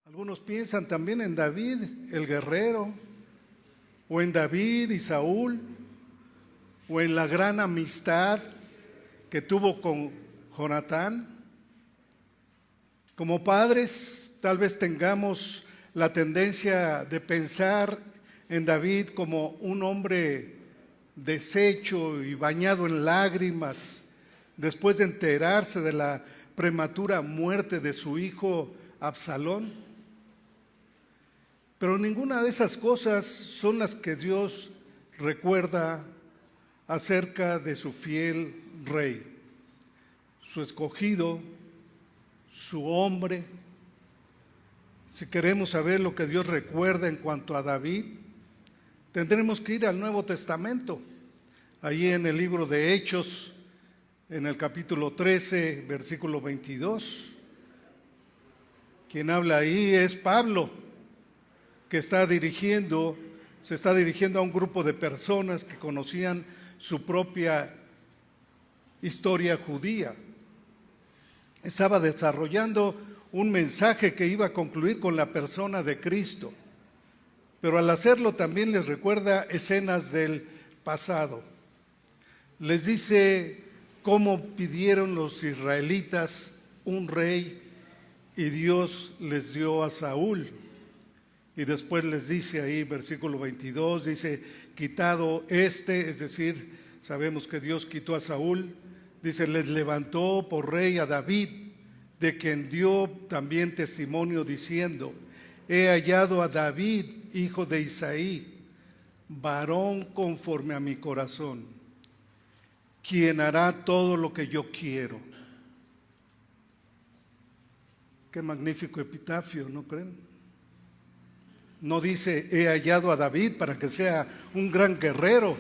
Algunos piensan también en David, el guerrero, o en David y Saúl, o en la gran amistad que tuvo con Jonatán. Como padres, tal vez tengamos la tendencia de pensar en David como un hombre deshecho y bañado en lágrimas después de enterarse de la prematura muerte de su hijo Absalón. Pero ninguna de esas cosas son las que Dios recuerda acerca de su fiel rey, su escogido, su hombre. Si queremos saber lo que Dios recuerda en cuanto a David, tendremos que ir al Nuevo Testamento. Allí en el libro de Hechos, en el capítulo 13, versículo 22, quien habla ahí es Pablo, que se está dirigiendo a un grupo de personas que conocían su propia historia judía. Estaba desarrollando un mensaje que iba a concluir con la persona de Cristo, pero al hacerlo también les recuerda escenas del pasado. Les dice cómo pidieron los israelitas un rey y Dios les dio a Saúl. Y después les dice ahí, versículo 22, dice, quitado es decir, sabemos que Dios quitó a Saúl, dice, les levantó por rey a David, de quien dio también testimonio diciendo, he hallado a David, hijo de Isaí, varón conforme a mi corazón, quien hará todo lo que yo quiero. Qué magnífico epitafio, ¿no creen? No dice, he hallado a David para que sea un gran guerrero,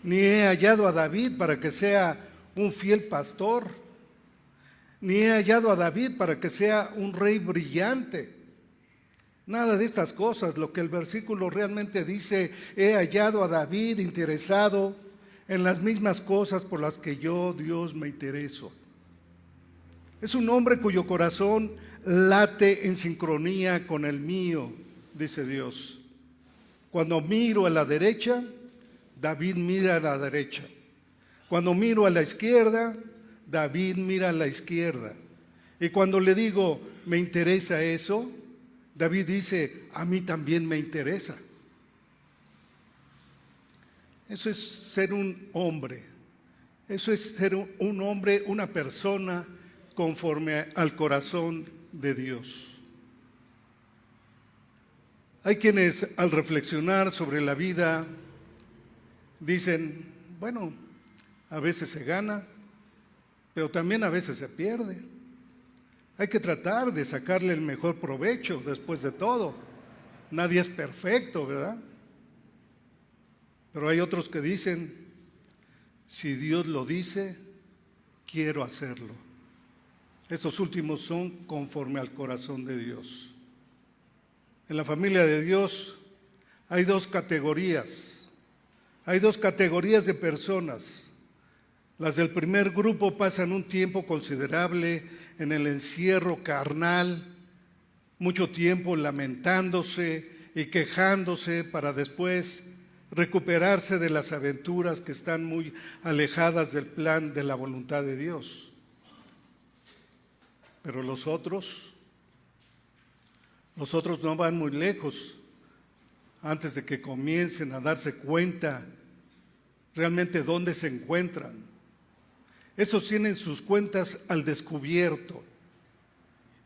ni he hallado a David para que sea un fiel pastor, ni he hallado a David para que sea un rey brillante. Nada de estas cosas. Lo que el versículo realmente dice, he hallado a David interesado en las mismas cosas por las que yo, Dios, me intereso. Es un hombre cuyo corazón late en sincronía con el mío, dice Dios. Cuando miro a la derecha, David mira a la derecha. Cuando miro a la izquierda, David mira a la izquierda. Y cuando le digo, me interesa eso, David dice, a mí también me interesa. Eso es ser un hombre. Eso es ser un hombre, una persona conforme al corazón de Dios. Hay quienes al reflexionar sobre la vida dicen, bueno, a veces se gana, pero también a veces se pierde. Hay que tratar de sacarle el mejor provecho después de todo. Nadie es perfecto, ¿verdad? Pero hay otros que dicen, si Dios lo dice, quiero hacerlo. Estos últimos son conforme al corazón de Dios. En la familia de Dios hay dos categorías. Hay dos categorías de personas. Las del primer grupo pasan un tiempo considerable en el encierro carnal, mucho tiempo lamentándose y quejándose para después recuperarse de las aventuras que están muy alejadas del plan de la voluntad de Dios. Pero los otros no van muy lejos antes de que comiencen a darse cuenta realmente dónde se encuentran. Esos tienen sus cuentas al descubierto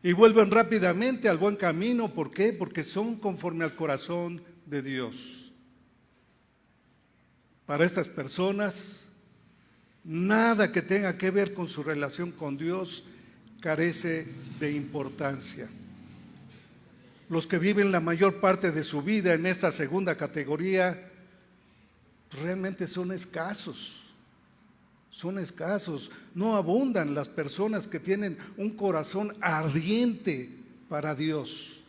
y vuelven rápidamente al buen camino. ¿Por qué? Porque son conforme al corazón de Dios. Para estas personas, nada que tenga que ver con su relación con Dios carece de importancia. Los que viven la mayor parte de su vida en esta segunda categoría realmente son escasos. No abundan las personas que tienen un corazón ardiente para Dios.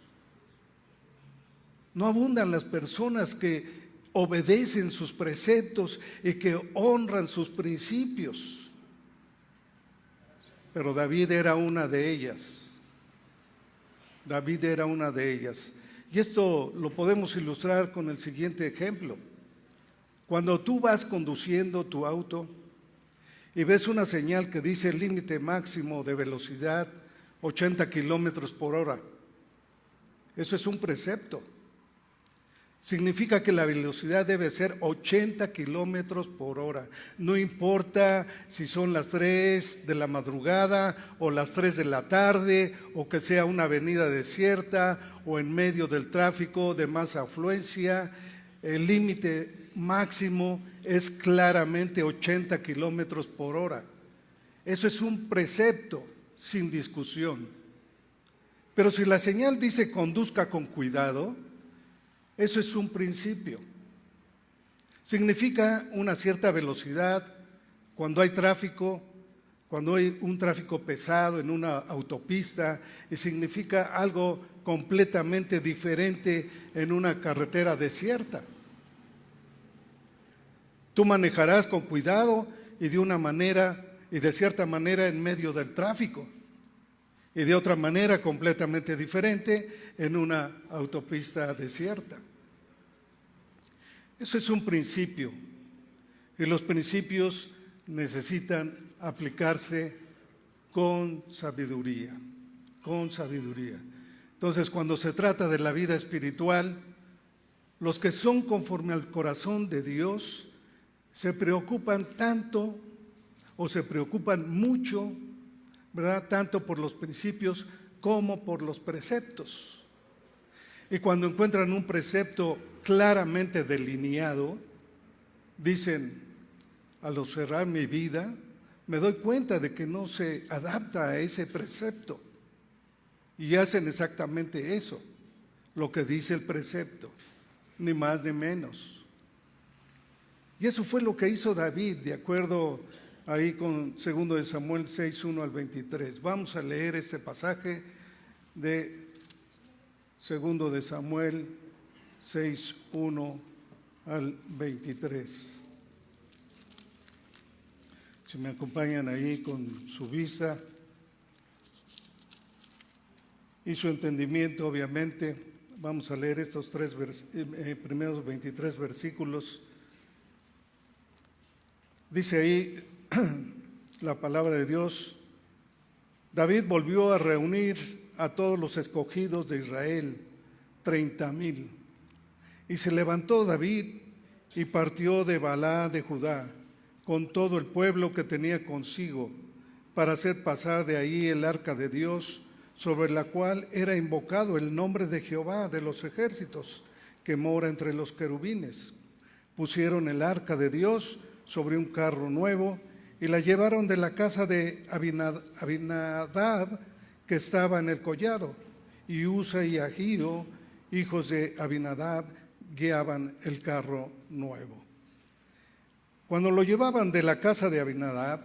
No abundan las personas que obedecen sus preceptos y que honran sus principios. Pero David era una de ellas. David era una de ellas. Y esto lo podemos ilustrar con el siguiente ejemplo. Cuando tú vas conduciendo tu auto y ves una señal que dice límite máximo de velocidad 80 kilómetros por hora, eso es un precepto. Significa que la velocidad debe ser 80 kilómetros por hora. No importa si son las 3 de la madrugada o las 3 de la tarde, o que sea una avenida desierta o en medio del tráfico de más afluencia. El límite máximo es claramente 80 kilómetros por hora. Eso es un precepto sin discusión. Pero si la señal dice conduzca con cuidado, eso es un principio. Significa una cierta velocidad cuando hay tráfico, cuando hay un tráfico pesado en una autopista, y significa algo completamente diferente en una carretera desierta. Tú manejarás con cuidado y de una manera y de cierta manera en medio del tráfico, y de otra manera completamente diferente en una autopista desierta. Eso es un principio, y los principios necesitan aplicarse con sabiduría, con sabiduría. Entonces, cuando se trata de la vida espiritual, los que son conforme al corazón de Dios se preocupan tanto o se preocupan mucho, ¿verdad? Tanto por los principios como por los preceptos. Y cuando encuentran un precepto claramente delineado, dicen: al observar mi vida, me doy cuenta de que no se adapta a ese precepto. Y hacen exactamente eso, lo que dice el precepto, ni más ni menos. Y eso fue lo que hizo David, de acuerdo ahí con 2 de Samuel 6, 1 al 23. Vamos a leer este pasaje de 2 de Samuel 6, 1 al 23. Si me acompañan ahí con su vista y su entendimiento, obviamente, vamos a leer estos primeros 23 versículos. Dice ahí la palabra de Dios: David volvió a reunir a todos los escogidos de Israel, 30,000. Y se levantó David y partió de Baalá de Judá, con todo el pueblo que tenía consigo, para hacer pasar de ahí el arca de Dios, sobre la cual era invocado el nombre de Jehová de los ejércitos, que mora entre los querubines. Pusieron el arca de Dios sobre un carro nuevo y la llevaron de la casa de Abinadab, que estaba en el collado, y Usa y Ahío, hijos de Abinadab, guiaban el carro nuevo. Cuando lo llevaban de la casa de Abinadab,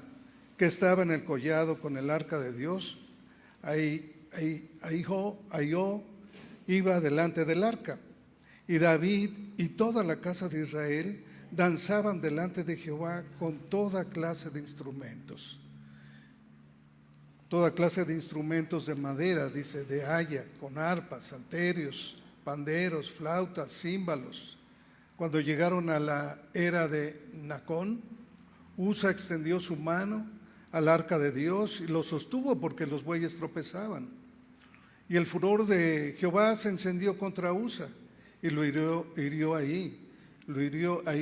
que estaba en el collado con el arca de Dios, Ahío iba delante del arca, y David y toda la casa de Israel danzaban delante de Jehová con toda clase de instrumentos. Toda clase de instrumentos de madera, dice, de haya, con arpas, salterios, panderos, flautas, címbalos. Cuando llegaron a la era de Nacón, Usa extendió su mano al arca de Dios y lo sostuvo porque los bueyes tropezaban. Y el furor de Jehová se encendió contra Usa y lo hirió ahí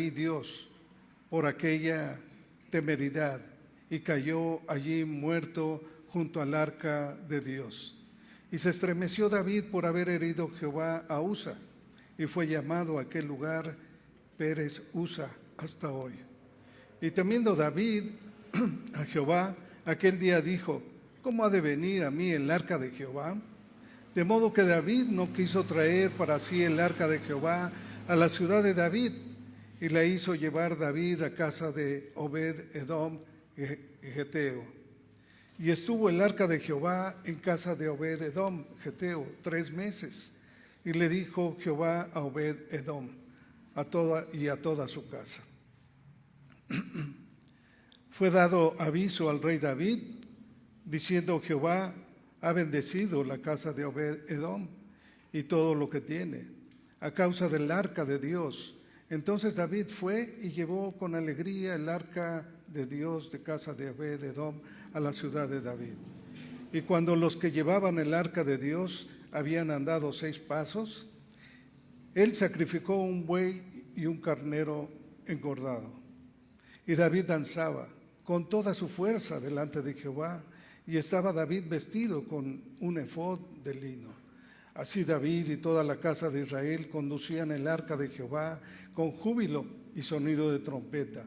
Dios por aquella temeridad, y cayó allí muerto junto al arca de Dios. Y se estremeció David por haber herido Jehová a Usa, y fue llamado a aquel lugar Pérez Usa hasta hoy. Y temiendo David a Jehová, aquel día dijo: ¿cómo ha de venir a mí el arca de Jehová? De modo que David no quiso traer para sí el arca de Jehová a la ciudad de David, y la hizo llevar David a casa de Obed-edom Geteo. Y estuvo el arca de Jehová en casa de Obed-edom Geteo 3 meses. Y le dijo Jehová a Obed-edom a toda su casa. Fue dado aviso al rey David, diciendo: Jehová ha bendecido la casa de Obed-Edom y todo lo que tiene, a causa del arca de Dios. Entonces David fue y llevó con alegría el arca de Dios de casa de Obed-Edom a la ciudad de David. Y cuando los que llevaban el arca de Dios habían andado 6 pasos, él sacrificó un buey y un carnero engordado. Y David danzaba con toda su fuerza delante de Jehová, y estaba David vestido con un efod de lino. Así David y toda la casa de Israel conducían el arca de Jehová con júbilo y sonido de trompeta.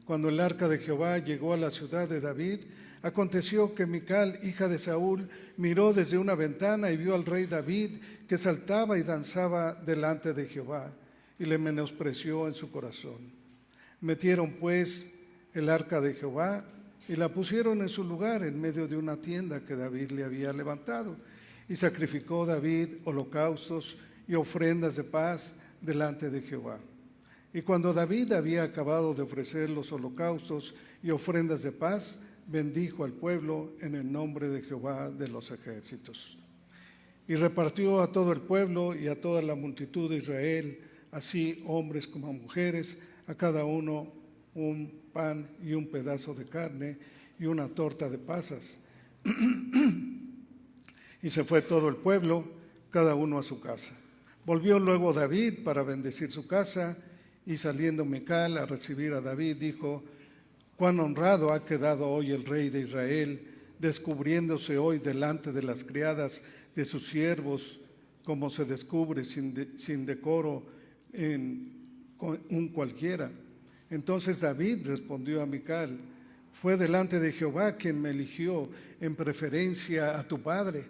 Cuando el arca de Jehová llegó a la ciudad de David, aconteció que Mical, hija de Saúl, miró desde una ventana y vio al rey David que saltaba y danzaba delante de Jehová, y le menospreció en su corazón. Metieron pues el arca de Jehová y la pusieron en su lugar en medio de una tienda que David le había levantado. Y sacrificó David holocaustos y ofrendas de paz delante de Jehová. Y cuando David había acabado de ofrecer los holocaustos y ofrendas de paz, bendijo al pueblo en el nombre de Jehová de los ejércitos. Y repartió a todo el pueblo y a toda la multitud de Israel, así hombres como mujeres, a cada uno un pan y un pedazo de carne y una torta de pasas. Y se fue todo el pueblo, cada uno a su casa. Volvió luego David para bendecir su casa, y saliendo Mical a recibir a David, dijo: cuán honrado ha quedado hoy el rey de Israel, descubriéndose hoy delante de las criadas de sus siervos, como se descubre sin decoro en un cualquiera. Entonces David respondió a Mical: fue delante de Jehová quien me eligió en preferencia a tu padre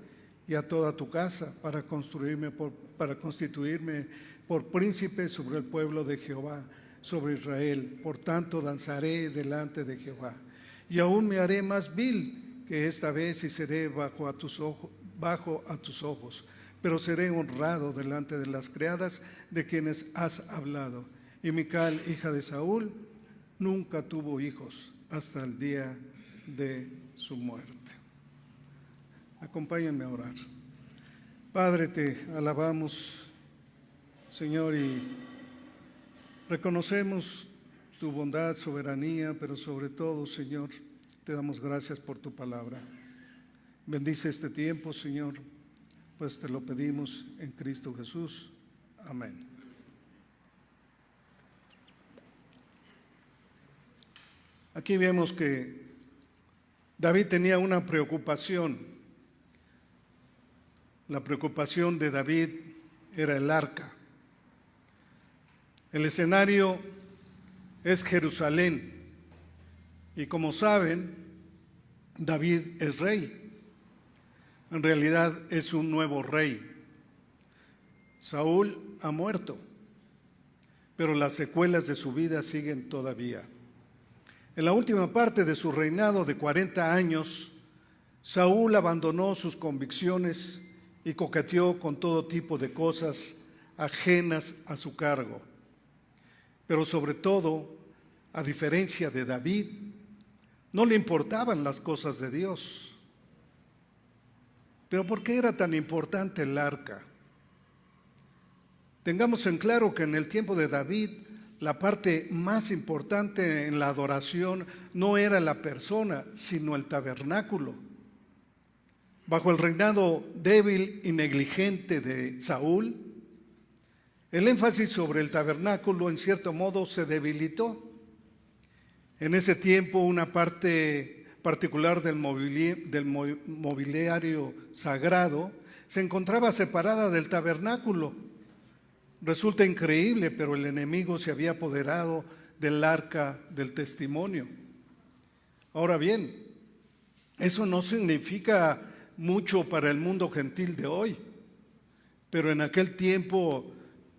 y a toda tu casa para constituirme por príncipe sobre el pueblo de Jehová, sobre Israel. Por tanto danzaré delante de Jehová, y aún me haré más vil que esta vez, y seré bajo a tus ojos, pero seré honrado delante de las criadas de quienes has hablado. Y Mical, hija de Saúl, nunca tuvo hijos hasta el día de su muerte. Acompáñenme a orar. Padre, te alabamos, Señor, y reconocemos tu bondad, soberanía, pero sobre todo, Señor, te damos gracias por tu palabra. Bendice este tiempo, Señor, pues te lo pedimos en Cristo Jesús. Amén. Aquí vemos que David tenía una preocupación. La preocupación de David era el arca. El escenario es Jerusalén, y como saben, David es rey. En realidad es un nuevo rey. Saúl ha muerto, pero las secuelas de su vida siguen todavía. En la última parte de su reinado de 40 años, Saúl abandonó sus convicciones y coqueteó con todo tipo de cosas ajenas a su cargo. Pero sobre todo, a diferencia de David, no le importaban las cosas de Dios. ¿Pero por qué era tan importante el arca? Tengamos en claro que en el tiempo de David, la parte más importante en la adoración no era la persona, sino el tabernáculo. Bajo el reinado débil y negligente de Saúl, el énfasis sobre el tabernáculo en cierto modo se debilitó. En ese tiempo, una parte particular del mobiliario sagrado se encontraba separada del tabernáculo. Resulta increíble, pero el enemigo se había apoderado del arca del testimonio. Ahora bien, eso no significa mucho para el mundo gentil de hoy, pero en aquel tiempo,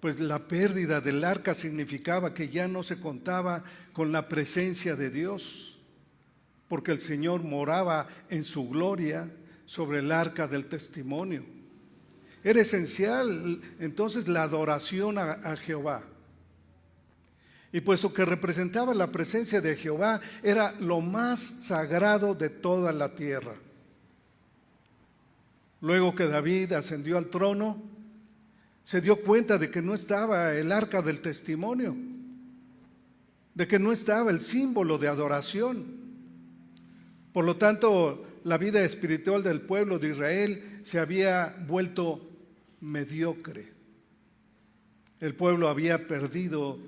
pues la pérdida del arca significaba que ya no se contaba con la presencia de Dios, porque el Señor moraba en su gloria sobre el arca del testimonio. Era esencial entonces la adoración a Jehová. Y puesto que representaba la presencia de Jehová, era lo más sagrado de toda la tierra. Luego que David ascendió al trono, se dio cuenta de que no estaba el arca del testimonio, de que no estaba el símbolo de adoración. Por lo tanto, la vida espiritual del pueblo de Israel se había vuelto mediocre. El pueblo había perdido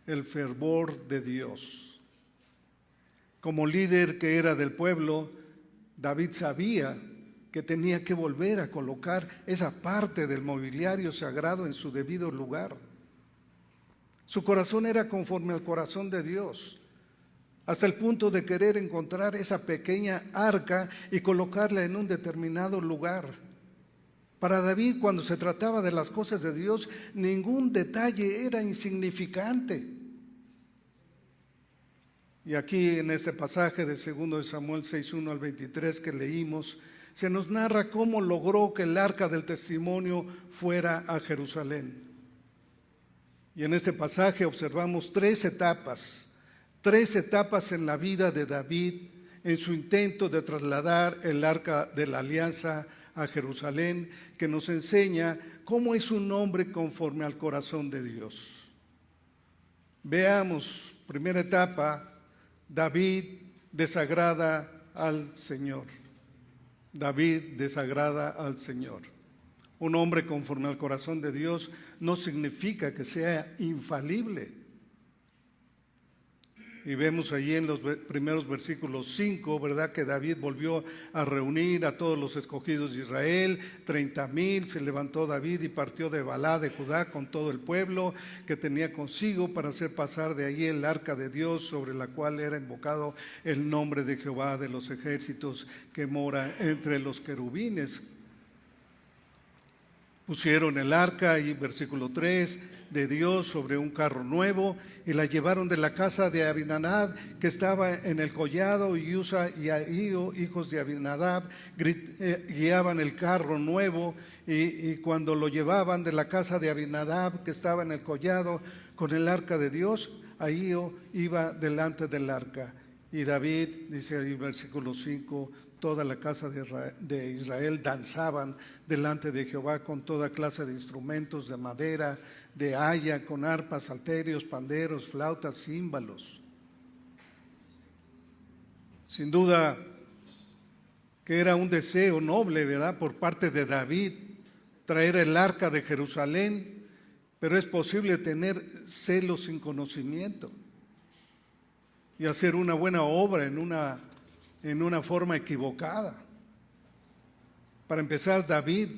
el fervor de Dios. Como líder que era del pueblo, David sabía que tenía que volver a colocar esa parte del mobiliario sagrado en su debido lugar. Su corazón era conforme al corazón de Dios, hasta el punto de querer encontrar esa pequeña arca y colocarla en un determinado lugar. Para David, cuando se trataba de las cosas de Dios, ningún detalle era insignificante. Y aquí en este pasaje de 2 Samuel 6:1 al 23 que leímos, se nos narra cómo logró que el arca del testimonio fuera a Jerusalén. Y en este pasaje observamos tres etapas en la vida de David en su intento de trasladar el arca de la alianza a Jerusalén, que nos enseña cómo es un hombre conforme al corazón de Dios. Veamos, primera etapa, David desagrada al Señor. David desagrada al Señor. Un hombre conforme al corazón de Dios no significa que sea infalible. Y vemos allí en los primeros versículos 5, ¿verdad? Que David volvió a reunir a todos los escogidos de Israel, 30,000, se levantó David y partió de Balá de Judá con todo el pueblo que tenía consigo para hacer pasar de allí el arca de Dios, sobre la cual era invocado el nombre de Jehová de los ejércitos que mora entre los querubines. Pusieron el arca, y versículo 3, de Dios sobre un carro nuevo, y la llevaron de la casa de Abinadab, que estaba en el collado, y Usa y Ahío, hijos de Abinadab, guiaban el carro nuevo, y cuando lo llevaban de la casa de Abinadab, que estaba en el collado, con el arca de Dios, Ahío iba delante del arca. Y David, dice ahí versículo 5, toda la casa de Israel danzaban delante de Jehová con toda clase de instrumentos de madera, de haya, con arpas, salterios, panderos, flautas, címbalos. Sin duda que era un deseo noble, ¿verdad?, por parte de David, traer el arca de Jerusalén, pero es posible tener celo sin conocimiento y hacer una buena obra en una forma equivocada. Para empezar, David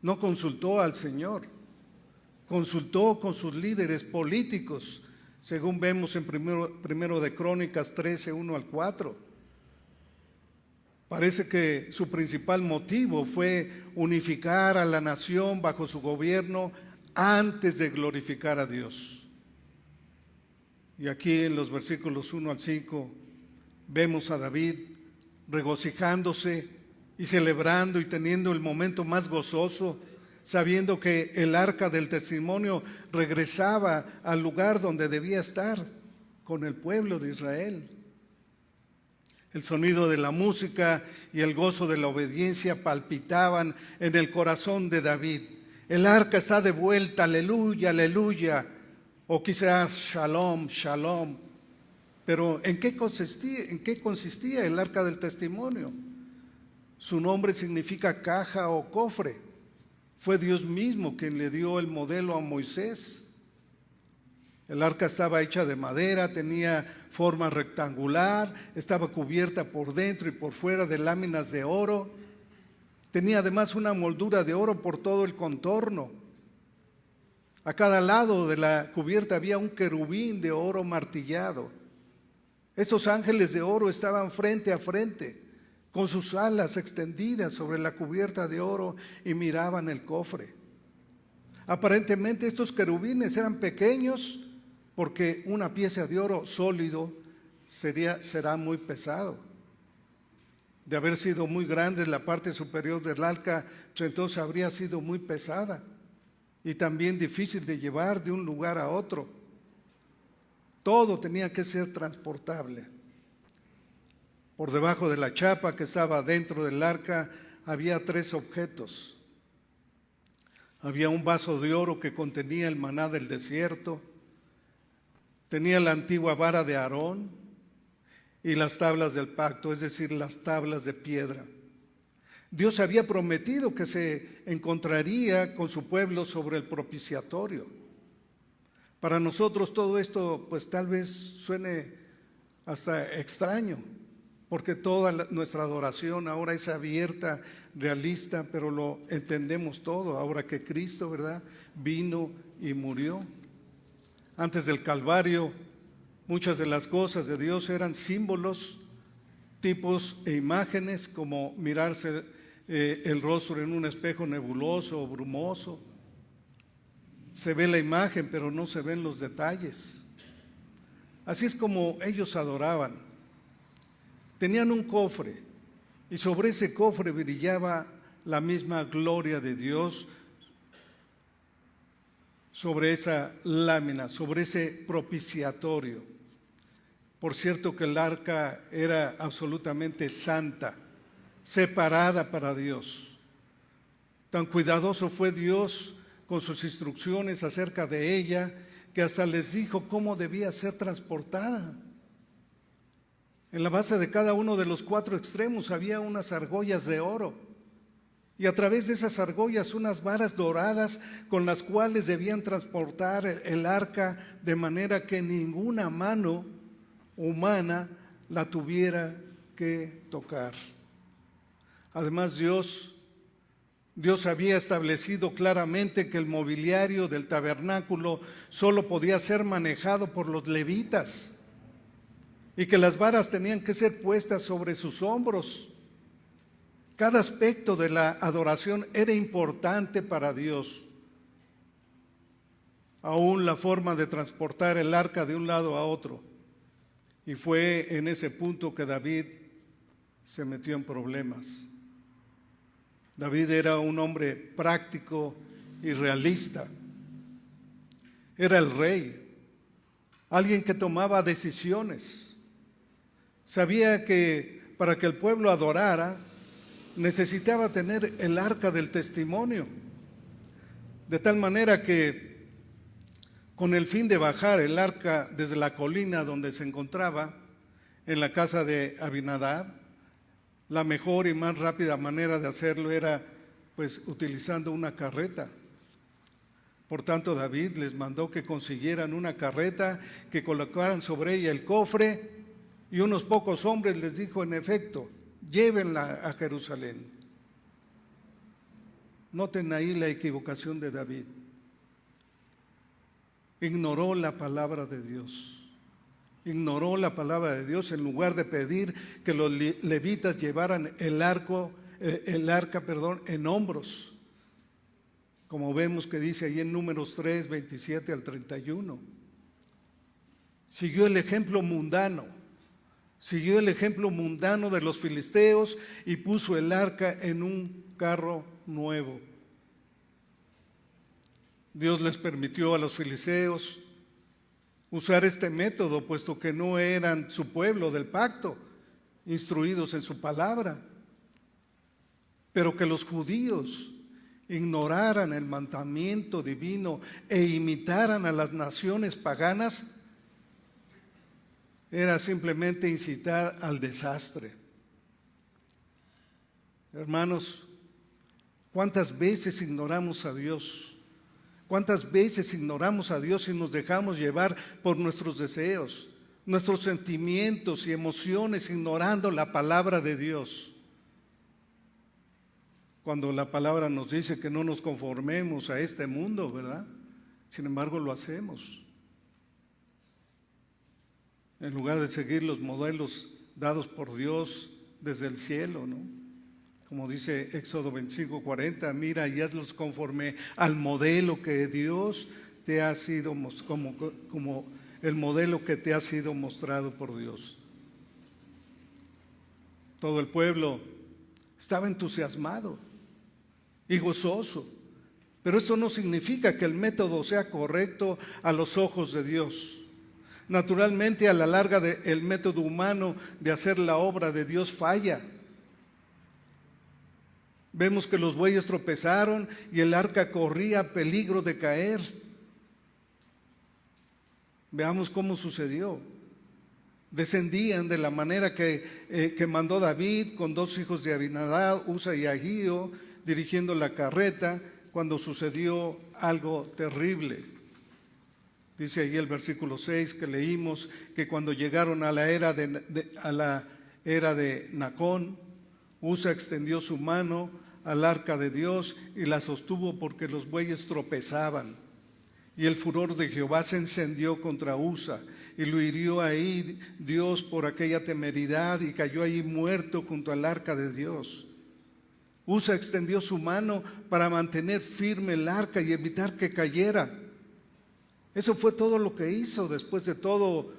no consultó al Señor, consultó con sus líderes políticos, según vemos en primero de Crónicas 13, 1 al 4. Parece que su principal motivo fue unificar a la nación bajo su gobierno antes de glorificar a Dios. Y aquí en los versículos 1 al 5 vemos a David regocijándose y celebrando y teniendo el momento más gozoso, sabiendo que el arca del testimonio regresaba al lugar donde debía estar, con el pueblo de Israel. El sonido de la música y el gozo de la obediencia palpitaban en el corazón de David. El arca está de vuelta, aleluya, aleluya. O quizás shalom, shalom. Pero ¿en qué consistía el arca del testimonio? Su nombre significa caja o cofre. Fue Dios mismo quien le dio el modelo a Moisés. El arca estaba hecha de madera, tenía forma rectangular, estaba cubierta por dentro y por fuera de láminas de oro. Tenía además una moldura de oro por todo el contorno. A cada lado de la cubierta había un querubín de oro martillado. Estos ángeles de oro estaban frente a frente, con sus alas extendidas sobre la cubierta de oro, y miraban el cofre. Aparentemente estos querubines eran pequeños, porque una pieza de oro sólido será muy pesado. De haber sido muy grande la parte superior del arca, pues entonces habría sido muy pesada y también difícil de llevar de un lugar a otro. Todo tenía que ser transportable. Por debajo de la chapa que estaba dentro del arca había 3 objetos. Había un vaso de oro que contenía el maná del desierto, tenía la antigua vara de Aarón y las tablas del pacto, es decir, las tablas de piedra. Dios había prometido que se encontraría con su pueblo sobre el propiciatorio. Para nosotros todo esto pues tal vez suene hasta extraño, porque toda nuestra adoración ahora es abierta, realista, pero lo entendemos todo, ahora que Cristo, ¿verdad?, vino y murió. Antes del Calvario, muchas de las cosas de Dios eran símbolos, tipos e imágenes, como mirarse el rostro en un espejo nebuloso o brumoso. Se ve la imagen, pero no se ven los detalles. Así es como ellos adoraban. Tenían un cofre y sobre ese cofre brillaba la misma gloria de Dios, sobre esa lámina, sobre ese propiciatorio. Por cierto que el arca era absolutamente santa, separada para Dios. Tan cuidadoso fue Dios con sus instrucciones acerca de ella, que hasta les dijo cómo debía ser transportada. En la base de cada uno de los 4 extremos había unas argollas de oro, y a través de esas argollas unas varas doradas con las cuales debían transportar el arca, de manera que ninguna mano humana la tuviera que tocar. Además, Dios había establecido claramente que el mobiliario del tabernáculo solo podía ser manejado por los levitas y que las varas tenían que ser puestas sobre sus hombros. Cada aspecto de la adoración era importante para Dios. Aún la forma de transportar el arca de un lado a otro. Y fue en ese punto que David se metió en problemas. David era un hombre práctico y realista. Era el rey, alguien que tomaba decisiones. Sabía que para que el pueblo adorara, necesitaba tener el arca del testimonio, de tal manera que con el fin de bajar el arca desde la colina donde se encontraba, en la casa de Abinadab, la mejor y más rápida manera de hacerlo era pues utilizando una carreta. Por tanto, David les mandó que consiguieran una carreta, que colocaran sobre ella el cofre, y unos pocos hombres les dijo, en efecto, llévenla a Jerusalén. Noten ahí la equivocación de David. Ignoró la palabra de Dios. Ignoró la palabra de Dios en lugar de pedir que los levitas llevaran el arca, en hombros. Como vemos que dice ahí en Números 3, 27 al 31. Siguió el ejemplo mundano. Siguió el ejemplo mundano de los filisteos y puso el arca en un carro nuevo. Dios les permitió a los filisteos usar este método, puesto que no eran su pueblo del pacto, instruidos en su palabra. Pero que los judíos ignoraran el mandamiento divino e imitaran a las naciones paganas, era simplemente incitar al desastre. Hermanos, ¿cuántas veces ignoramos a Dios? ¿Cuántas veces ignoramos a Dios y nos dejamos llevar por nuestros deseos, nuestros sentimientos y emociones, ignorando la palabra de Dios? Cuando la palabra nos dice que no nos conformemos a este mundo, ¿verdad? Sin embargo, lo hacemos. En lugar de seguir los modelos dados por Dios desde el cielo, ¿no? Como dice Éxodo 25:40, mira y hazlos conforme al modelo que Dios te ha sido, como el modelo que te ha sido mostrado por Dios. Todo el pueblo estaba entusiasmado y gozoso, pero eso no significa que el método sea correcto a los ojos de Dios. Naturalmente, a la larga el método humano de hacer la obra de Dios falla. Vemos que los bueyes tropezaron y el arca corría peligro de caer. Veamos cómo sucedió. Descendían de la manera que mandó David, con 2 hijos de Abinadab, Usa y Ahío, dirigiendo la carreta, cuando sucedió algo terrible. Dice ahí el versículo 6 que leímos, que cuando llegaron a la era de Nacón, Usa extendió su mano al arca de Dios y la sostuvo porque los bueyes tropezaban. Y el furor de Jehová se encendió contra Usa y lo hirió ahí Dios por aquella temeridad y cayó ahí muerto junto al arca de Dios. Usa extendió su mano para mantener firme el arca y evitar que cayera. Eso fue todo lo que hizo. Después de todo,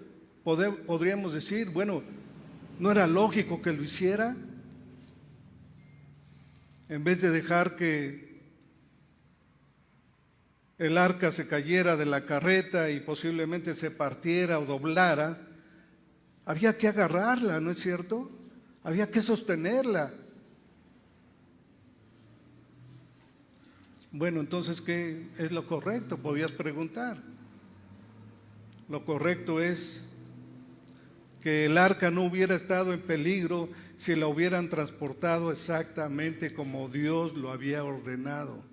podríamos decir, bueno, ¿no era lógico que lo hiciera? En vez de dejar que el arca se cayera de la carreta y posiblemente se partiera o doblara, había que agarrarla, ¿no es cierto? Había que sostenerla. Bueno, entonces, ¿qué es lo correcto? Podías preguntar. Lo correcto es que el arca no hubiera estado en peligro si la hubieran transportado exactamente como Dios lo había ordenado.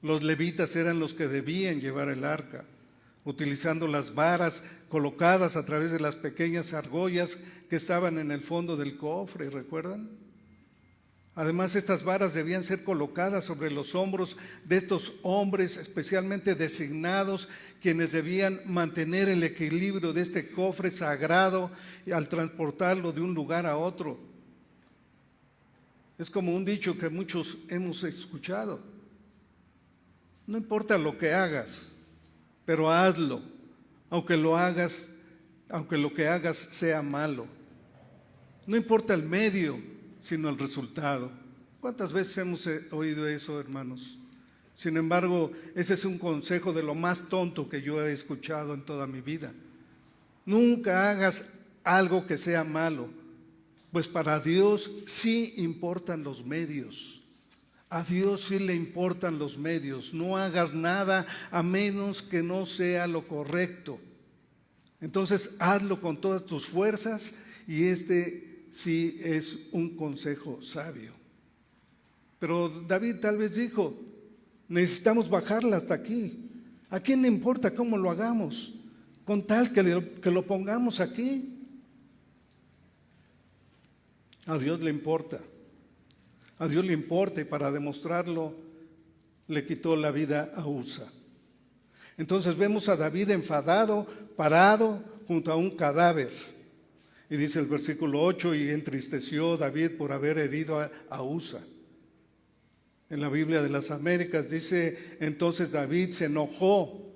Los levitas eran los que debían llevar el arca, utilizando las varas colocadas a través de las pequeñas argollas que estaban en el fondo del cofre, ¿recuerdan? Además, estas varas debían ser colocadas sobre los hombros de estos hombres especialmente designados, quienes debían mantener el equilibrio de este cofre sagrado al transportarlo de un lugar a otro. Es como un dicho que muchos hemos escuchado: no importa lo que hagas, pero hazlo, aunque lo que hagas sea malo. No importa el medio, sino el resultado. ¿Cuántas veces hemos oído eso, hermanos? Sin embargo, ese es un consejo de lo más tonto que yo he escuchado en toda mi vida. Nunca hagas algo que sea malo, pues para Dios sí importan los medios. A Dios sí le importan los medios. No hagas nada a menos que no sea lo correcto. Entonces, hazlo con todas tus fuerzas, y este sí es un consejo sabio. Pero David tal vez dijo: necesitamos bajarla hasta aquí. ¿A quién le importa cómo lo hagamos? Con tal que lo pongamos aquí. A Dios le importa. A Dios le importa, y para demostrarlo le quitó la vida a Usa. Entonces vemos a David enfadado, parado junto a un cadáver. Y dice el versículo 8: y entristeció David por haber herido a Usa. En la Biblia de las Américas dice: entonces David se enojó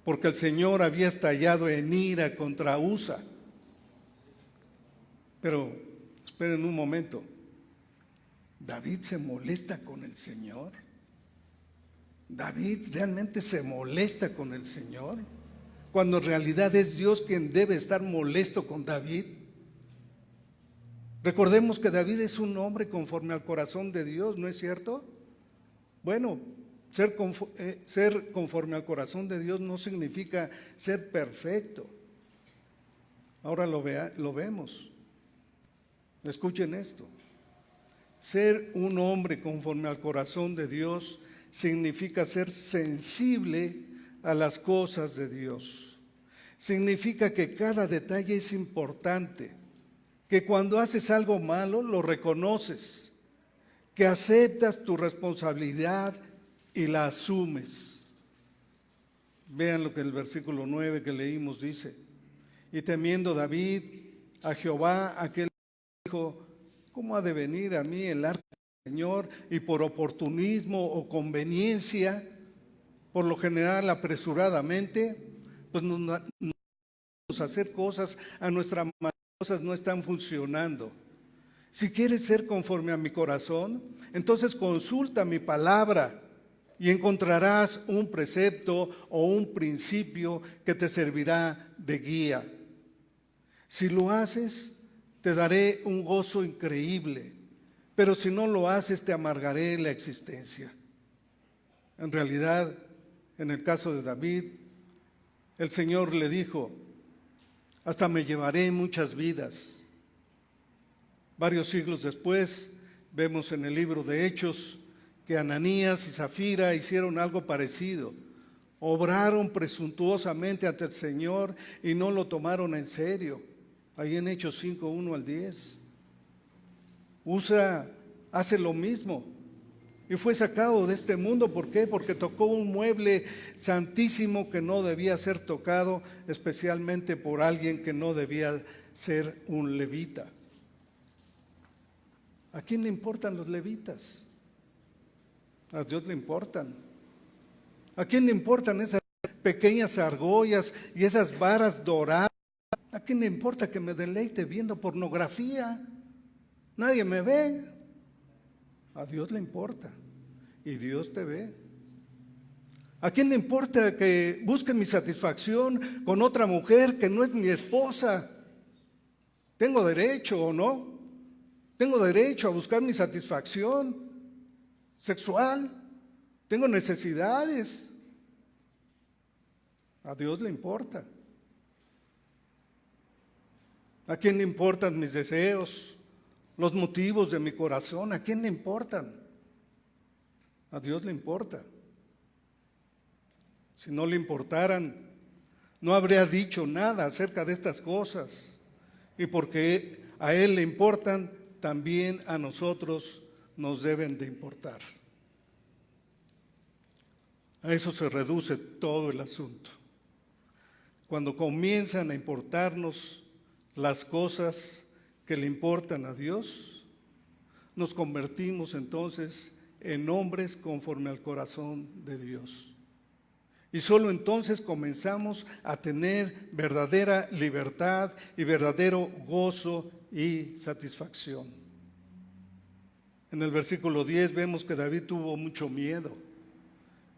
porque el Señor había estallado en ira contra Usa. Pero esperen un momento. ¿David se molesta con el Señor? ¿David realmente se molesta con el Señor? Cuando en realidad es Dios quien debe estar molesto con David. Recordemos que David es un hombre conforme al corazón de Dios, ¿no es cierto? Bueno, ser conforme al corazón de Dios no significa ser perfecto. Ahora lo vemos. Escuchen esto. Ser un hombre conforme al corazón de Dios significa ser sensible a las cosas de Dios. Significa que cada detalle es importante, que cuando haces algo malo lo reconoces, que aceptas tu responsabilidad y la asumes. Vean lo que el versículo 9 que leímos dice: y temiendo David a Jehová, aquel dijo: ¿cómo ha de venir a mí el arca del Señor? Y por oportunismo o conveniencia, por lo general apresuradamente, pues nos hacer cosas a nuestra manera, cosas no están funcionando. Si quieres ser conforme a mi corazón, entonces consulta mi palabra y encontrarás un precepto o un principio que te servirá de guía. Si lo haces, te daré un gozo increíble. pero si no lo haces te amargaré la existencia. En realidad, en el caso de David, el Señor le dijo: hasta me llevaré muchas vidas. Varios siglos después, vemos en el libro de Hechos que Ananías y Zafira hicieron algo parecido. Obraron presuntuosamente ante el Señor y no lo tomaron en serio. Ahí en Hechos 5, 1 al 10. Usa hace lo mismo y fue sacado de este mundo. ¿Por qué? Porque tocó un mueble santísimo que no debía ser tocado, especialmente por alguien que no debía ser un levita. ¿A quién le importan los levitas? A Dios le importan. ¿A quién le importan esas pequeñas argollas y esas varas doradas? ¿A quién le importa que me deleite viendo pornografía? Nadie me ve. A Dios le importa y Dios te ve. ¿A quién le importa que busque mi satisfacción con otra mujer que no es mi esposa? ¿Tengo derecho o no? ¿Tengo derecho a buscar mi satisfacción sexual? ¿Tengo necesidades? A Dios le importa. ¿A quién le importan mis deseos? Los motivos de mi corazón, ¿a quién le importan? A Dios le importa. Si no le importaran, no habría dicho nada acerca de estas cosas. Y porque a Él le importan, también a nosotros nos deben de importar. A eso se reduce todo el asunto. Cuando comienzan a importarnos las cosas que le importan a Dios, nos convertimos entonces en hombres conforme al corazón de Dios. Y solo entonces comenzamos a tener verdadera libertad y verdadero gozo y satisfacción. En el versículo 10 vemos que David tuvo mucho miedo.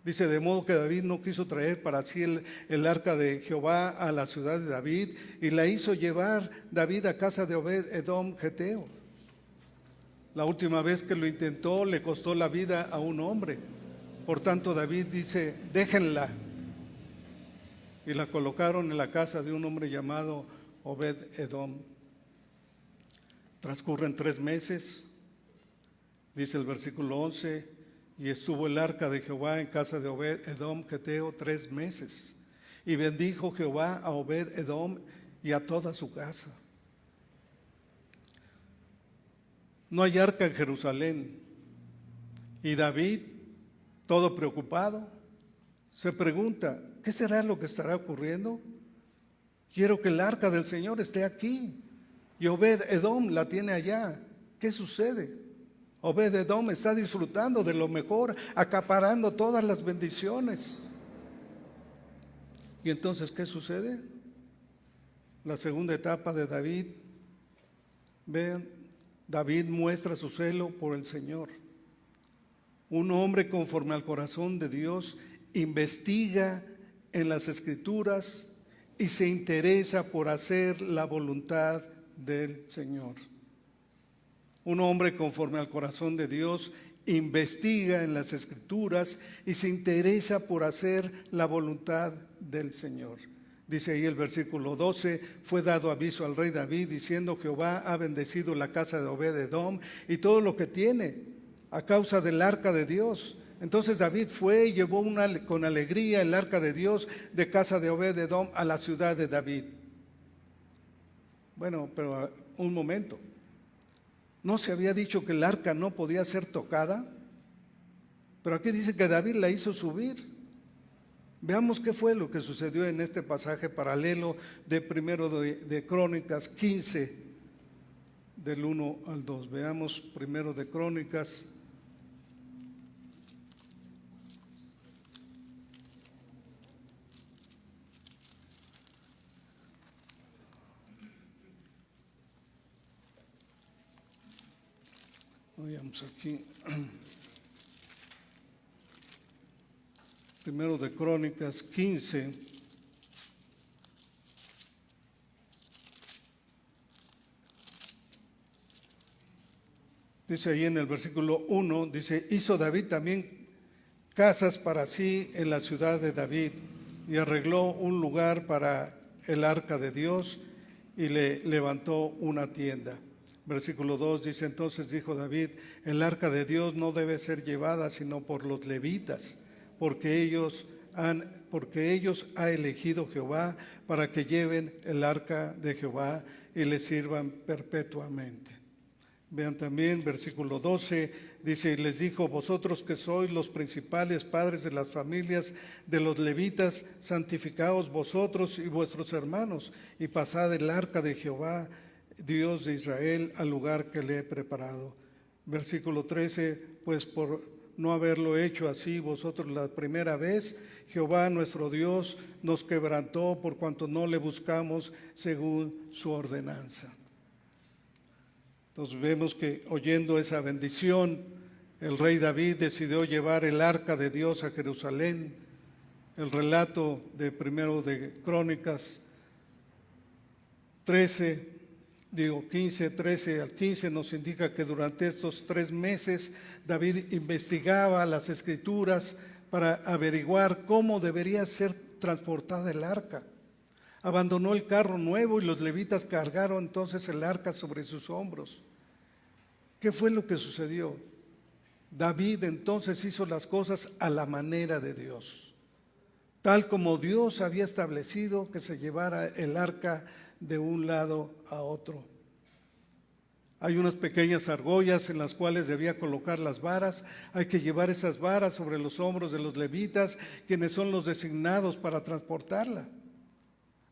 Dice: de modo que David no quiso traer para sí el arca de Jehová a la ciudad de David, y la hizo llevar David a casa de Obed-Edom geteo. La última vez que lo intentó le costó la vida a un hombre. Por tanto, David dice: déjenla. Y la colocaron en la casa de un hombre llamado Obed-Edom. Transcurren 3 meses, dice el versículo 11, y estuvo el arca de Jehová en casa de Obed-Edom geteo 3 meses. Y bendijo Jehová a Obed-Edom y a toda su casa. No hay arca en Jerusalén. Y David, todo preocupado, se pregunta: ¿qué será lo que estará ocurriendo? Quiero que el arca del Señor esté aquí. Y Obed-Edom la tiene allá. ¿Qué sucede? Obed-Edom está disfrutando de lo mejor, acaparando todas las bendiciones. ¿Y entonces qué sucede? La segunda etapa de David. Vean, David muestra su celo por el Señor. Un hombre conforme al corazón de Dios investiga en las Escrituras y se interesa por hacer la voluntad del Señor. Un hombre conforme al corazón de Dios investiga en las Escrituras y se interesa por hacer la voluntad del Señor. Dice ahí el versículo 12: fue dado aviso al rey David diciendo: Jehová ha bendecido la casa de Obed-Edom y todo lo que tiene a causa del arca de Dios. Entonces David fue y llevó con alegría el arca de Dios de casa de Obed-Edom a la ciudad de David. Bueno, pero un momento. ¿No se había dicho que el arca no podía ser tocada? Pero aquí dice que David la hizo subir. Veamos qué fue lo que sucedió en este pasaje paralelo de primero de Crónicas 15, del 1 al 2. Veamos primero de Crónicas. Veamos aquí. Primero de Crónicas 15. Dice ahí en el versículo 1, dice, hizo David también casas para sí en la ciudad de David y arregló un lugar para el arca de Dios y le levantó una tienda. Versículo 2 dice, entonces dijo David, el arca de Dios no debe ser llevada sino por los levitas, porque ellos ha elegido Jehová para que lleven el arca de Jehová y le sirvan perpetuamente. Vean también versículo 12, dice, y les dijo, vosotros que sois los principales padres de las familias de los levitas, santificaos vosotros y vuestros hermanos, y pasad el arca de Jehová, Dios de Israel, al lugar que le he preparado. Versículo 13, pues por no haberlo hecho así vosotros la primera vez, Jehová nuestro Dios nos quebrantó por cuanto no le buscamos según su ordenanza. Entonces vemos que oyendo esa bendición, el rey David decidió llevar el arca de Dios a Jerusalén. El relato de primero de Crónicas 15, 13 al 15 nos indica que durante estos 3 meses David investigaba las escrituras para averiguar cómo debería ser transportada el arca. Abandonó el carro nuevo y los levitas cargaron entonces el arca sobre sus hombros. ¿Qué fue lo que sucedió? David entonces hizo las cosas a la manera de Dios, tal como Dios había establecido que se llevara el arca de un lado a otro. Hay unas pequeñas argollas en las cuales debía colocar las varas. Hay que llevar esas varas sobre los hombros de los levitas, quienes son los designados para transportarla.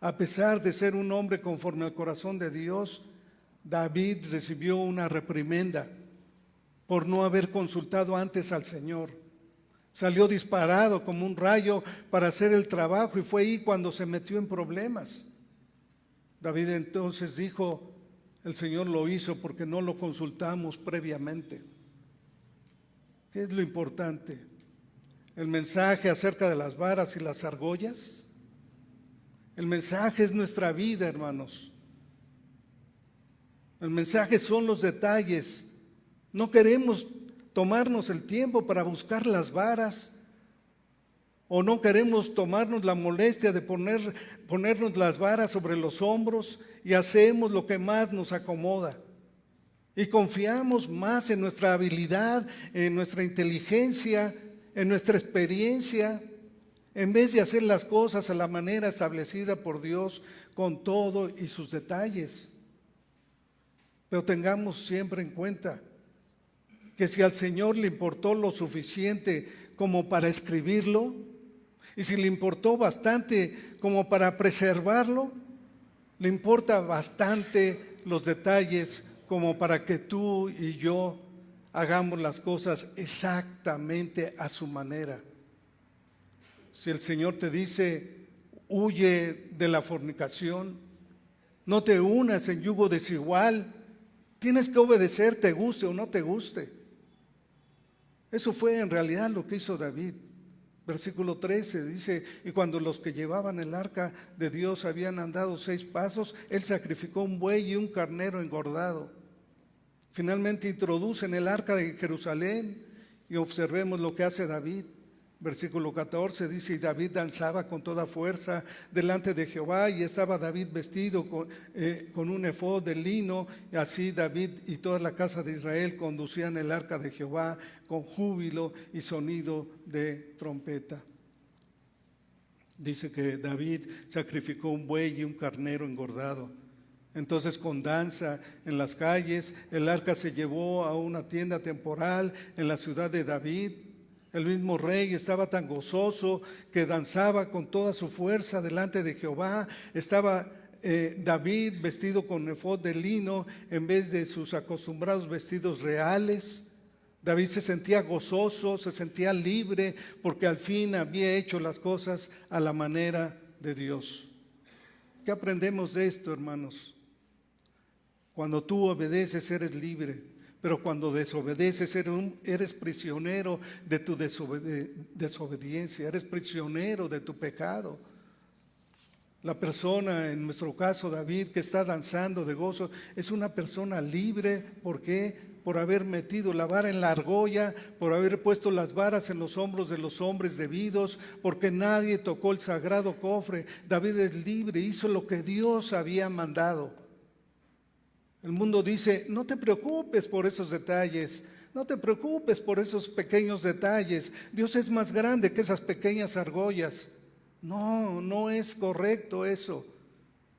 A pesar de ser un hombre conforme al corazón de Dios, David recibió una reprimenda por no haber consultado antes al Señor. Salió disparado como un rayo para hacer el trabajo y fue ahí cuando se metió en problemas. David entonces dijo, el Señor lo hizo porque no lo consultamos previamente. ¿Qué es lo importante? ¿El mensaje acerca de las varas y las argollas? El mensaje es nuestra vida, hermanos. El mensaje son los detalles. No queremos tomarnos el tiempo para buscar las varas, o no queremos tomarnos la molestia de ponernos las varas sobre los hombros y hacemos lo que más nos acomoda. Y confiamos más en nuestra habilidad, en nuestra inteligencia, en nuestra experiencia, en vez de hacer las cosas a la manera establecida por Dios con todo y sus detalles. Pero tengamos siempre en cuenta que si al Señor le importó lo suficiente como para escribirlo, y si le importó bastante como para preservarlo, le importa bastante los detalles como para que tú y yo hagamos las cosas exactamente a su manera. Si el Señor te dice, huye de la fornicación, no te unas en yugo desigual, tienes que obedecer, te guste o no te guste. Eso fue en realidad lo que hizo David. Versículo 13 dice, y cuando los que llevaban el arca de Dios habían andado 6 pasos, él sacrificó un buey y un carnero engordado. Finalmente introducen el arca de Jerusalén y observemos lo que hace David. Versículo 14 dice, y David danzaba con toda fuerza delante de Jehová, y estaba David vestido con un efod de lino, y así David y toda la casa de Israel conducían el arca de Jehová con júbilo y sonido de trompeta. Dice que David sacrificó un buey y un carnero engordado. Entonces con danza en las calles, el arca se llevó a una tienda temporal en la ciudad de David. El mismo rey estaba tan gozoso que danzaba con toda su fuerza delante de Jehová. Estaba David vestido con efod de lino en vez de sus acostumbrados vestidos reales. David se sentía gozoso, se sentía libre porque al fin había hecho las cosas a la manera de Dios. ¿Qué aprendemos de esto, hermanos? Cuando tú obedeces eres libre. Pero cuando desobedeces eres prisionero de tu desobediencia, eres prisionero de tu pecado. La persona, en nuestro caso David, que está danzando de gozo, es una persona libre. ¿Por qué? Por haber metido la vara en la argolla, por haber puesto las varas en los hombros de los hombres debidos, porque nadie tocó el sagrado cofre. David es libre, hizo lo que Dios había mandado. El mundo dice, no te preocupes por esos detalles, no te preocupes por esos pequeños detalles. Dios es más grande que esas pequeñas argollas. No, no es correcto eso,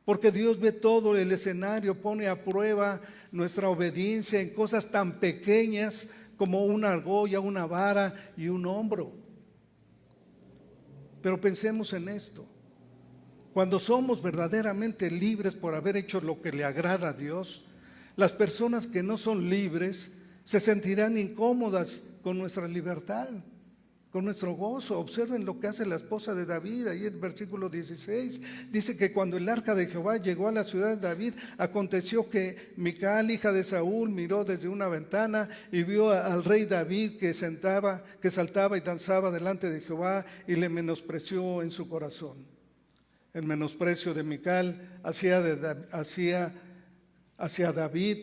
porque Dios ve todo el escenario, pone a prueba nuestra obediencia en cosas tan pequeñas como una argolla, una vara y un hombro. Pero pensemos en esto: cuando somos verdaderamente libres por haber hecho lo que le agrada a Dios, las personas que no son libres se sentirán incómodas con nuestra libertad, con nuestro gozo. Observen lo que hace la esposa de David. Ahí en el versículo 16 dice que cuando el arca de Jehová llegó a la ciudad de David, aconteció que Mical, hija de Saúl, miró desde una ventana y vio al rey David que saltaba y danzaba delante de Jehová, y le menospreció en su corazón. El menosprecio de Mical hacia David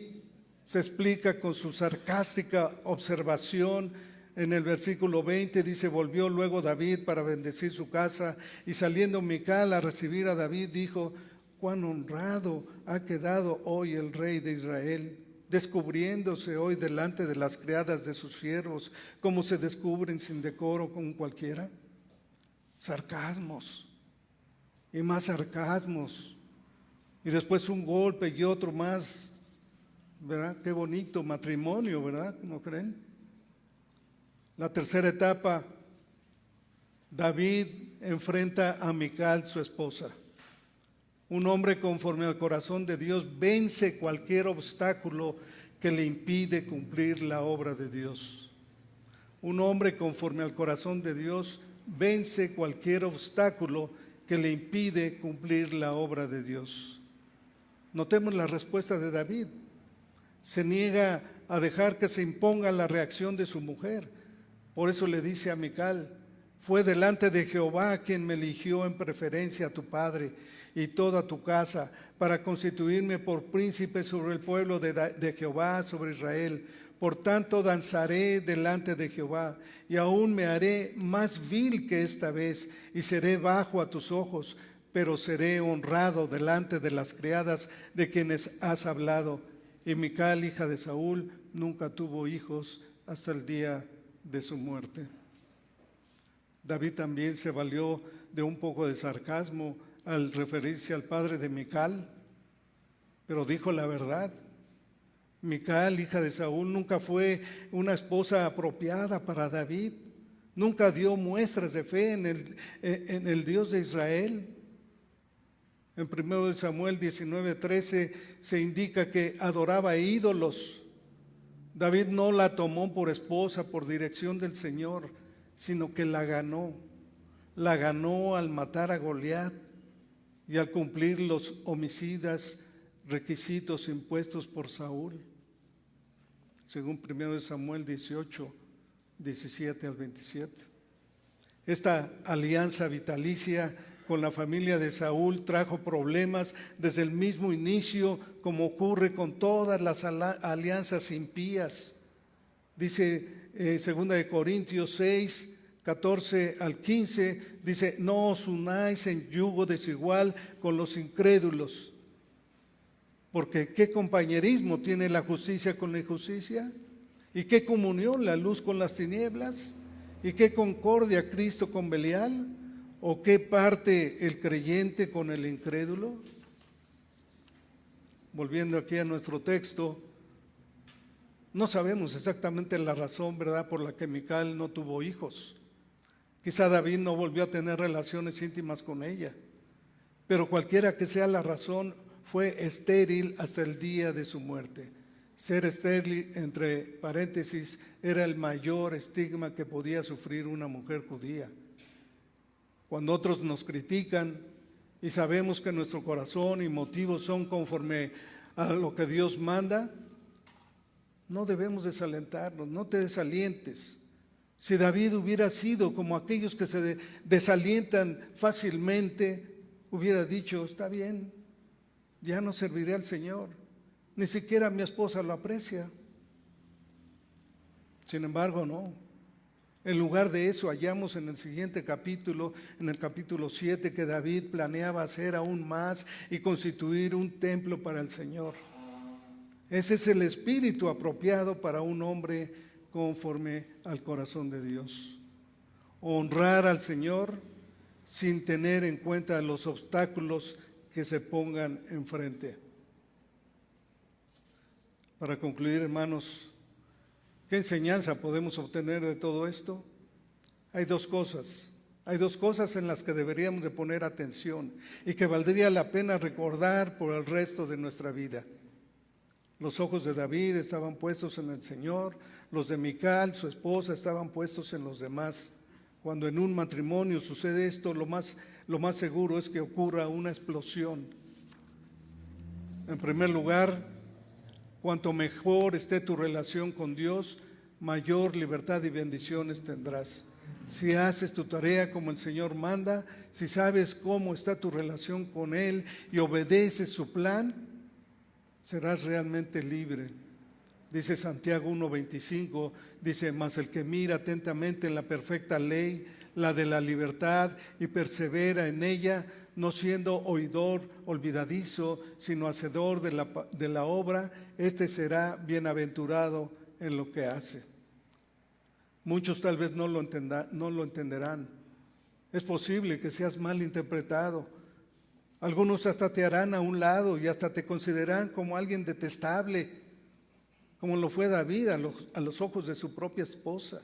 se explica con su sarcástica observación. En el versículo 20 dice: volvió luego David para bendecir su casa, y saliendo Mical a recibir a David, dijo: cuán honrado ha quedado hoy el rey de Israel, descubriéndose hoy delante de las criadas de sus siervos, como se descubren sin decoro con cualquiera. Sarcasmos y más sarcasmos, y después un golpe y otro más, ¿verdad? Qué bonito matrimonio, ¿verdad? ¿No creen? La tercera etapa: David enfrenta a Mical, su esposa. Un hombre conforme al corazón de Dios vence cualquier obstáculo que le impide cumplir la obra de Dios. Un hombre conforme al corazón de Dios vence cualquier obstáculo que le impide cumplir la obra de Dios. Notemos la respuesta de David. Se niega a dejar que se imponga la reacción de su mujer. Por eso le dice a Mical: fue delante de Jehová quien me eligió en preferencia a tu padre y toda tu casa, para constituirme por príncipe sobre el pueblo de Jehová, sobre Israel. Por tanto danzaré delante de Jehová, y aún me haré más vil que esta vez, y seré bajo a tus ojos, pero seré honrado delante de las criadas de quienes has hablado. Y Mical, hija de Saúl, nunca tuvo hijos hasta el día de su muerte. David también se valió de un poco de sarcasmo al referirse al padre de Mical, pero dijo la verdad. Mical, hija de Saúl, nunca fue una esposa apropiada para David. Nunca dio muestras de fe en el Dios de Israel. En 1 Samuel 19:13 se indica que adoraba ídolos. David no la tomó por esposa por dirección del Señor, sino que la ganó. La ganó al matar a Goliat y al cumplir los homicidas requisitos impuestos por Saúl, según 1 Samuel 18, 17 al 27. Esta alianza vitalicia con la familia de Saúl trajo problemas desde el mismo inicio, como ocurre con todas las alianzas impías. Dice 2 Corintios 6, 14 al 15, dice: no os unáis en yugo desigual con los incrédulos, porque ¿qué compañerismo tiene la justicia con la injusticia? ¿Y qué comunión la luz con las tinieblas? ¿Y qué concordia Cristo con Belial? ¿O qué parte el creyente con el incrédulo? Volviendo aquí a nuestro texto, no sabemos exactamente la razón, ¿verdad?, por la que Mical no tuvo hijos. Quizá David no volvió a tener relaciones íntimas con ella, pero cualquiera que sea la razón, fue estéril hasta el día de su muerte. Ser estéril, entre paréntesis, era el mayor estigma que podía sufrir una mujer judía. Cuando otros nos critican y sabemos que nuestro corazón y motivos son conforme a lo que Dios manda, no debemos desalentarnos, no te desalientes. Si David hubiera sido como aquellos que se desalientan fácilmente, hubiera dicho, está bien, ya no serviré al Señor, ni siquiera mi esposa lo aprecia. Sin embargo, no. En lugar de eso, hallamos en el siguiente capítulo, en el capítulo 7, que David planeaba hacer aún más y constituir un templo para el Señor. Ese es el espíritu apropiado para un hombre conforme al corazón de Dios. Honrar al Señor sin tener en cuenta los obstáculos que se pongan enfrente. Para concluir, hermanos, ¿qué enseñanza podemos obtener de todo esto? Hay dos cosas en las que deberíamos de poner atención y que valdría la pena recordar por el resto de nuestra vida. Los ojos de David estaban puestos en el Señor, los de Mical, su esposa, estaban puestos en los demás. Cuando en un matrimonio sucede esto, lo más seguro es que ocurra una explosión. En primer lugar, cuanto mejor esté tu relación con Dios, mayor libertad y bendiciones tendrás. Si haces tu tarea como el Señor manda, si sabes cómo está tu relación con Él y obedeces su plan, serás realmente libre. Dice Santiago 1:25, dice, mas el que mira atentamente en la perfecta ley, la de la libertad, y persevera en ella, no siendo oidor olvidadizo, sino hacedor de la obra, este será bienaventurado en lo que hace. Muchos tal vez no lo entenderán. Es posible que seas mal interpretado. Algunos hasta te harán a un lado y hasta te consideran como alguien detestable, como lo fue David a los ojos de su propia esposa.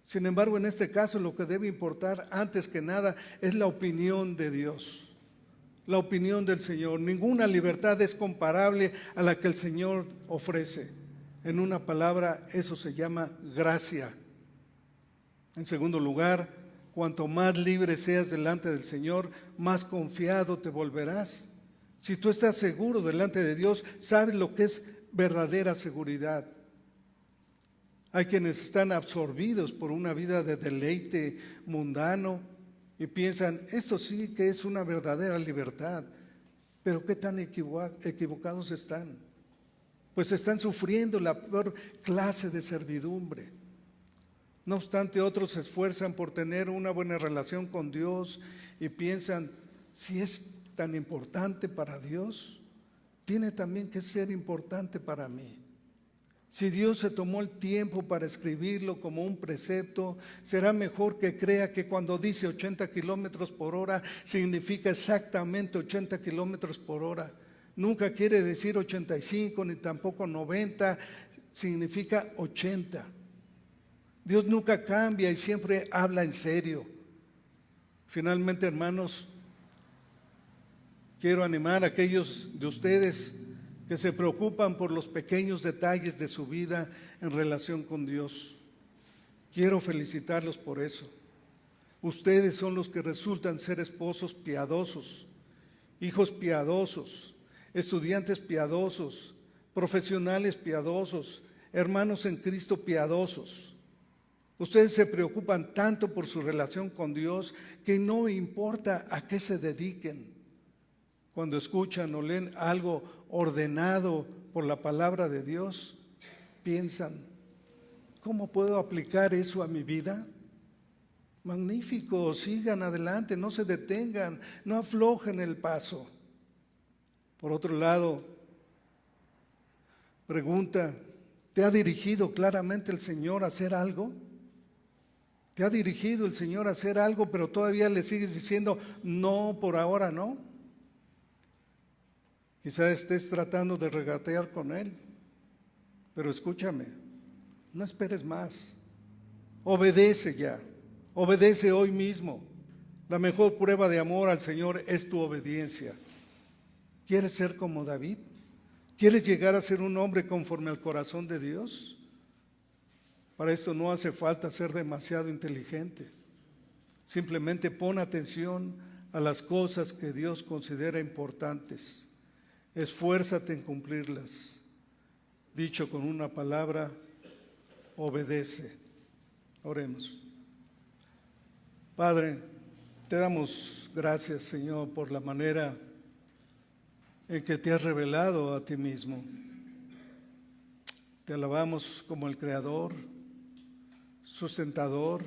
Sin embargo, en este caso lo que debe importar antes que nada es la opinión de Dios, la opinión del Señor. Ninguna libertad es comparable a la que el Señor ofrece. En una palabra, eso se llama gracia. En segundo lugar, cuanto más libre seas delante del Señor, más confiado te volverás. Si tú estás seguro delante de Dios, sabes lo que es verdadera seguridad. Hay quienes están absorbidos por una vida de deleite mundano y piensan, esto sí que es una verdadera libertad, pero qué tan equivocados están. Pues están sufriendo la peor clase de servidumbre. No obstante, otros se esfuerzan por tener una buena relación con Dios y piensan, si es tan importante para Dios, tiene también que ser importante para mí. Si Dios se tomó el tiempo para escribirlo como un precepto, será mejor que crea que cuando dice 80 kilómetros por hora, significa exactamente 80 kilómetros por hora. Nunca quiere decir 85 ni tampoco 90, significa 80. Dios nunca cambia y siempre habla en serio. Finalmente, hermanos, quiero animar a aquellos de ustedes que se preocupan por los pequeños detalles de su vida en relación con Dios. Quiero felicitarlos por eso. Ustedes son los que resultan ser esposos piadosos, hijos piadosos, estudiantes piadosos, profesionales piadosos, hermanos en Cristo piadosos. Ustedes se preocupan tanto por su relación con Dios que no importa a qué se dediquen. Cuando escuchan o leen algo ordenado por la palabra de Dios, piensan, ¿cómo puedo aplicar eso a mi vida? Magnífico, sigan adelante, no se detengan, no aflojen el paso. Por otro lado, pregunta, ¿te ha dirigido claramente el Señor a hacer algo? ¿Te ha dirigido el Señor a hacer algo, pero todavía le sigues diciendo, no, por ahora no? Quizás estés tratando de regatear con Él, pero escúchame, no esperes más. Obedece ya, obedece hoy mismo. La mejor prueba de amor al Señor es tu obediencia. ¿Quieres ser como David? ¿Quieres llegar a ser un hombre conforme al corazón de Dios? Para esto no hace falta ser demasiado inteligente. Simplemente pon atención a las cosas que Dios considera importantes. Esfuérzate en cumplirlas. Dicho con una palabra, obedece. Oremos. Padre, Te damos gracias, Señor, por la manera en que te has revelado a ti mismo. Te alabamos como el Creador, sustentador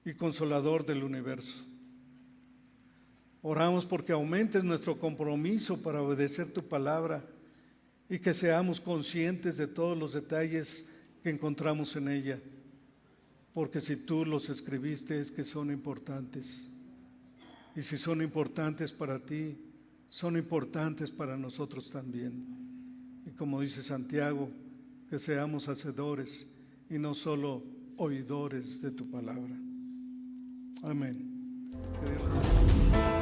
y consolador del universo. Oramos porque aumentes nuestro compromiso para obedecer tu palabra y que seamos conscientes de todos los detalles que encontramos en ella, porque si tú los escribiste es que son importantes. Y si son importantes para ti, son importantes para nosotros también. Y como dice Santiago, que seamos hacedores y no solo oidores de tu palabra. Amén. Que Dios los bendiga.